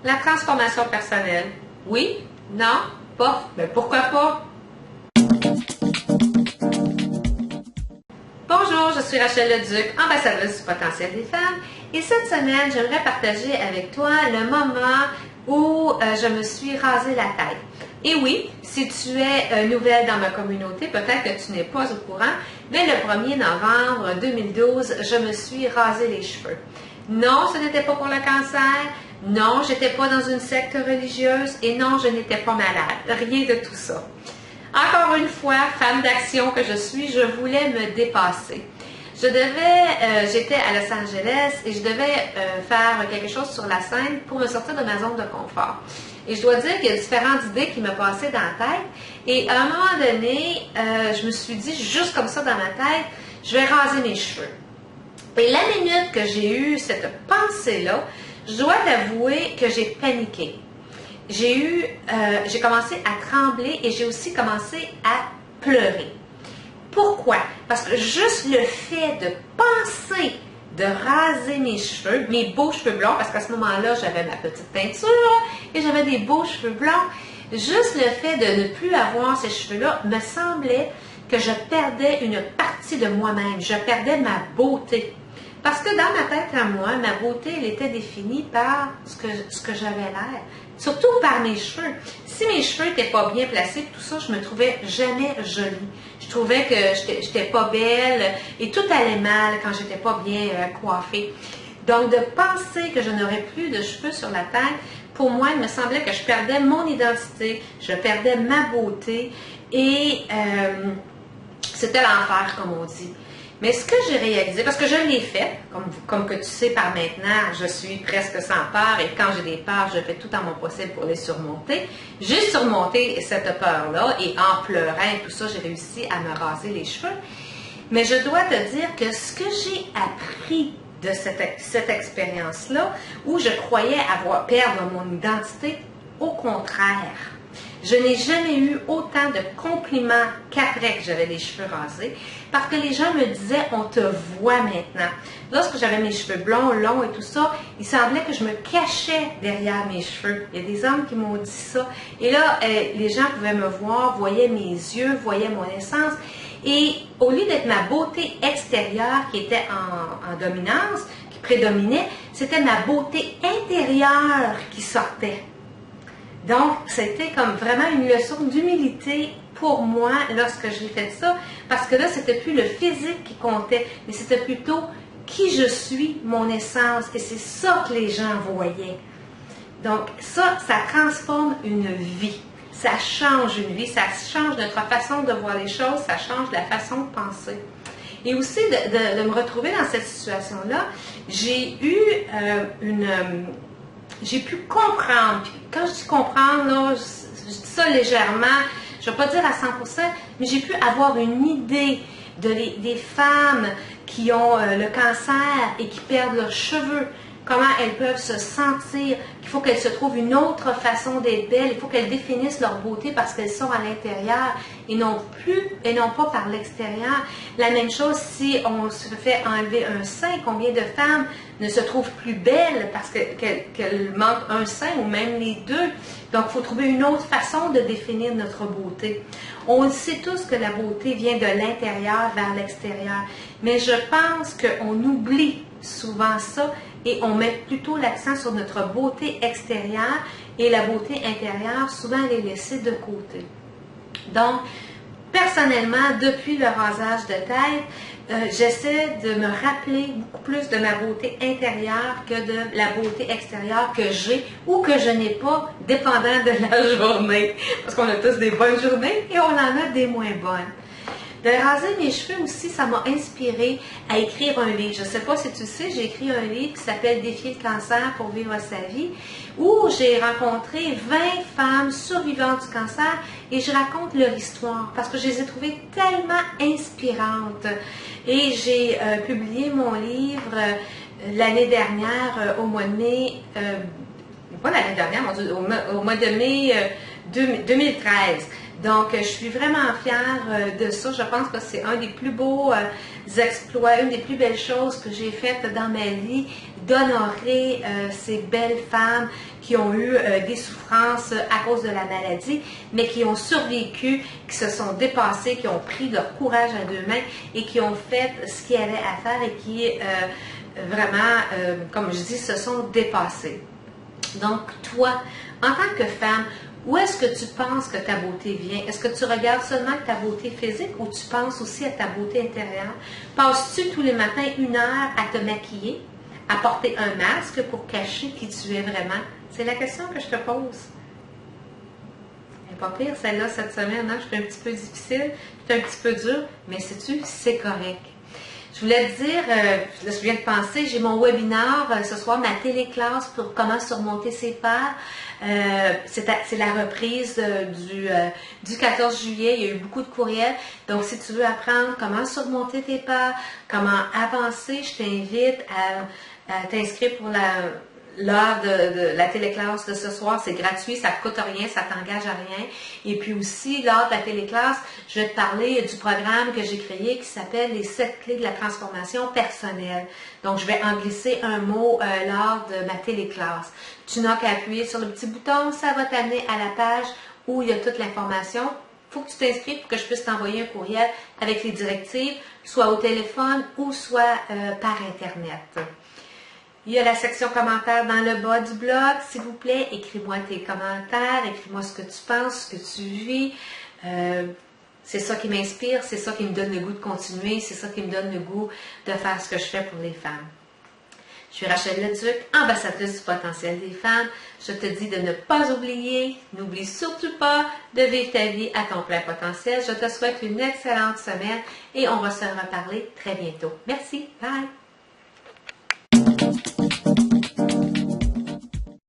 La transformation personnelle. Oui? Non? Pas? Mais pourquoi pas? Bonjour, je suis Rachel Leduc, ambassadrice du potentiel des femmes. Et cette semaine, j'aimerais partager avec toi le moment où je me suis rasé la tête. Et oui, si tu es nouvelle dans ma communauté, peut-être que tu n'es pas au courant, mais le 1er novembre 2012, je me suis rasé les cheveux. Non, ce n'était pas pour le cancer. Non, je n'étais pas dans une secte religieuse. Et non, je n'étais pas malade. Rien de tout ça. Encore une fois, femme d'action que je suis, je voulais me dépasser. J'étais à Los Angeles et je devais faire quelque chose sur la scène pour me sortir de ma zone de confort. Et je dois dire qu'il y a différentes idées qui me passaient dans la tête. Et à un moment donné, je me suis dit, juste comme ça dans ma tête, je vais raser mes cheveux. Et la minute que j'ai eu cette pensée-là, je dois t'avouer que j'ai paniqué. J'ai commencé à trembler et j'ai aussi commencé à pleurer. Pourquoi? Parce que juste le fait de penser de raser mes cheveux, mes beaux cheveux blonds, parce qu'à ce moment-là, j'avais ma petite teinture et j'avais des beaux cheveux blonds, juste le fait de ne plus avoir ces cheveux-là me semblait que je perdais une partie de moi-même, je perdais ma beauté. Parce que dans ma tête à moi, ma beauté, elle était définie par ce que j'avais l'air. Surtout par mes cheveux. Si mes cheveux n'étaient pas bien placés, tout ça, je me trouvais jamais jolie. Je trouvais que j'étais pas belle et tout allait mal quand j'étais pas bien coiffée. Donc, de penser que je n'aurais plus de cheveux sur la tête, pour moi, il me semblait que je perdais mon identité, je perdais ma beauté et c'était l'enfer, comme on dit. Mais ce que j'ai réalisé, parce que je l'ai fait, comme que tu sais par maintenant, je suis presque sans peur et quand j'ai des peurs, je fais tout en mon possible pour les surmonter. J'ai surmonté cette peur-là et en pleurant et tout ça, j'ai réussi à me raser les cheveux. Mais je dois te dire que ce que j'ai appris de cette expérience-là, où je croyais perdre mon identité, au contraire. Je n'ai jamais eu autant de compliments qu'après que j'avais les cheveux rasés, parce que les gens me disaient « on te voit maintenant ». Lorsque j'avais mes cheveux blonds, longs et tout ça, il semblait que je me cachais derrière mes cheveux. Il y a des hommes qui m'ont dit ça. Et là, les gens pouvaient me voir, voyaient mes yeux, voyaient mon essence. Et au lieu d'être ma beauté extérieure qui était en dominance, qui prédominait, c'était ma beauté intérieure qui sortait. Donc, c'était comme vraiment une leçon d'humilité pour moi lorsque j'ai fait ça, parce que là, c'était plus le physique qui comptait, mais c'était plutôt qui je suis, mon essence, et c'est ça que les gens voyaient. Donc, ça transforme une vie, ça change une vie, ça change notre façon de voir les choses, ça change la façon de penser. Et aussi, de me retrouver dans cette situation-là, j'ai pu comprendre, puis quand je dis comprendre, là, je dis ça légèrement, je ne vais pas dire à 100%, mais j'ai pu avoir une idée des femmes qui ont le cancer et qui perdent leurs cheveux, comment elles peuvent se sentir, qu'il faut qu'elles se trouvent une autre façon d'être belles, il faut qu'elles définissent leur beauté parce qu'elles sont à l'intérieur et non pas par l'extérieur. La même chose si on se fait enlever un sein, combien de femmes ne se trouvent plus belles parce qu'elles manquent un sein ou même les deux. Donc, il faut trouver une autre façon de définir notre beauté. On sait tous que la beauté vient de l'intérieur vers l'extérieur, mais je pense qu'on oublie souvent ça et on met plutôt l'accent sur notre beauté extérieure et la beauté intérieure, souvent elle est laissée de côté. Donc, personnellement, depuis le rasage de tête, j'essaie de me rappeler beaucoup plus de ma beauté intérieure que de la beauté extérieure que j'ai ou que je n'ai pas, dépendant de la journée. Parce qu'on a tous des bonnes journées et on en a des moins bonnes. De raser mes cheveux aussi, ça m'a inspiré à écrire un livre. Je ne sais pas si tu sais, j'ai écrit un livre qui s'appelle « Défier le cancer pour vivre sa vie » où j'ai rencontré 20 femmes survivantes du cancer et je raconte leur histoire parce que je les ai trouvées tellement inspirantes. Et j'ai publié mon livre l'année dernière, au mois de mai, pas l'année dernière, mon Dieu, au mois de mai 2013. Donc, je suis vraiment fière de ça. Je pense que c'est un des plus beaux exploits, une des plus belles choses que j'ai faites dans ma vie, d'honorer ces belles femmes qui ont eu des souffrances à cause de la maladie, mais qui ont survécu, qui se sont dépassées, qui ont pris leur courage à deux mains et qui ont fait ce qu'il y avait à faire et qui vraiment, comme je dis, se sont dépassées. Donc, toi, en tant que femme, où est-ce que tu penses que ta beauté vient? Est-ce que tu regardes seulement ta beauté physique ou tu penses aussi à ta beauté intérieure? Passes-tu tous les matins 1 heure à te maquiller, à porter un masque pour cacher qui tu es vraiment? C'est la question que je te pose. Elle n'est pas pire, celle-là, cette semaine. Hein? Je suis un petit peu difficile, je suis un petit peu dure, mais sais-tu, c'est correct. Je voulais te dire, là, je viens de penser, j'ai mon webinaire ce soir, ma téléclasse pour comment surmonter ses peurs. C'est la reprise du 14 juillet. Il y a eu beaucoup de courriels. Donc, si tu veux apprendre comment surmonter tes peurs, comment avancer, je t'invite à t'inscrire pour l'heure de la téléclasse de ce soir. C'est gratuit, ça ne coûte rien, ça t'engage à rien. Et puis aussi, lors de la téléclasse, je vais te parler du programme que j'ai créé qui s'appelle les 7 clés de la transformation personnelle. Donc, je vais en glisser un mot lors de ma téléclasse. Tu n'as qu'à appuyer sur le petit bouton, ça va t'amener à la page où il y a toute l'information. Il faut que tu t'inscrives pour que je puisse t'envoyer un courriel avec les directives, soit au téléphone ou soit par Internet. Il y a la section commentaires dans le bas du blog. S'il vous plaît, écris-moi tes commentaires, écris-moi ce que tu penses, ce que tu vis. C'est ça qui m'inspire, c'est ça qui me donne le goût de continuer, c'est ça qui me donne le goût de faire ce que je fais pour les femmes. Je suis Rachel Leduc, ambassadrice du potentiel des femmes. Je te dis de ne pas oublier, n'oublie surtout pas de vivre ta vie à ton plein potentiel. Je te souhaite une excellente semaine et on va se reparler très bientôt. Merci, bye!